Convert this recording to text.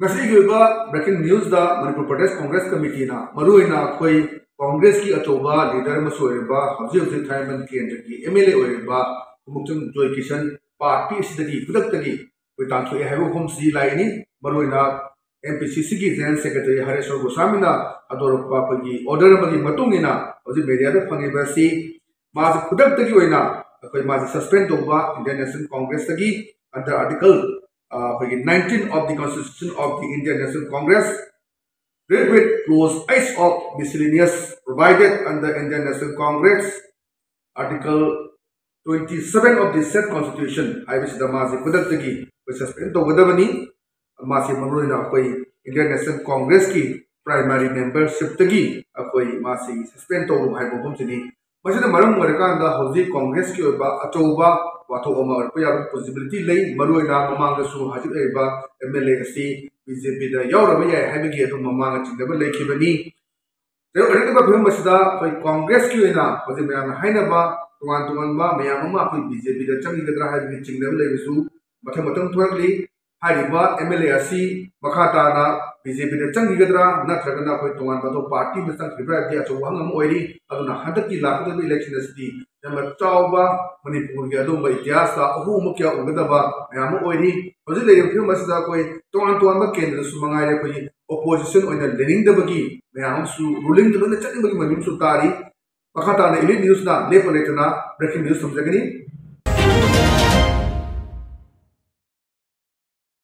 Breaking news Manipur प्रदेश Congress committee मरुना अखोई कांग्रेस की अचौबा leader हजिक थाइमन केंद्र की MLA खुमुक्चम जोयकिसन पार्टी खुदक्तगी तांथोए है होमसी लाइनी मरुना MPCC की जनरल सेक्रेटरी हरेश्वर गोस्वामी अदोरपी ऑर्डर हजिक मीडिया फंगी खुदक्तगी सस्पेंड तौब Indian National Congress under article 19 of the Constitution of the Indian National Congress, read with clause 8 of miscellaneous provided under Indian National Congress, Article 27 of the said Constitution. I wish the Masi Kudatagi was suspended to Gudavani, Masi Maruna, Indian National Congress ki primary membership tagi, Akoi Masi suspend to Hypomsini. But the Maram Maraka, Hosi Congress ki Atoba. वाथो possibility मरुना ममांग MLA BJP याद ममांग चिंब लेखिबनी फिल्म Congress की मैम तोान तोानब मैम BJP चंगद्रा चिंब मथम थोड़ी MLA मखा ताना BJP चंगद्रा नत्रगना तोान पार्टी में चंग्री अचौब हंग की लादब इलेक्शन चाव मणिपुर की इतिहास अहूम क्या उगदब मैम फिल्म तोान तोान केंद्र मंगाई ओपोजिशन लेनिंगदबगी मैम रूलिंग चलने ममी तारी मखा ताना इलिट न्यूज़ लेप लेटना ब्रेकिंग न्यूज़ समझगनी।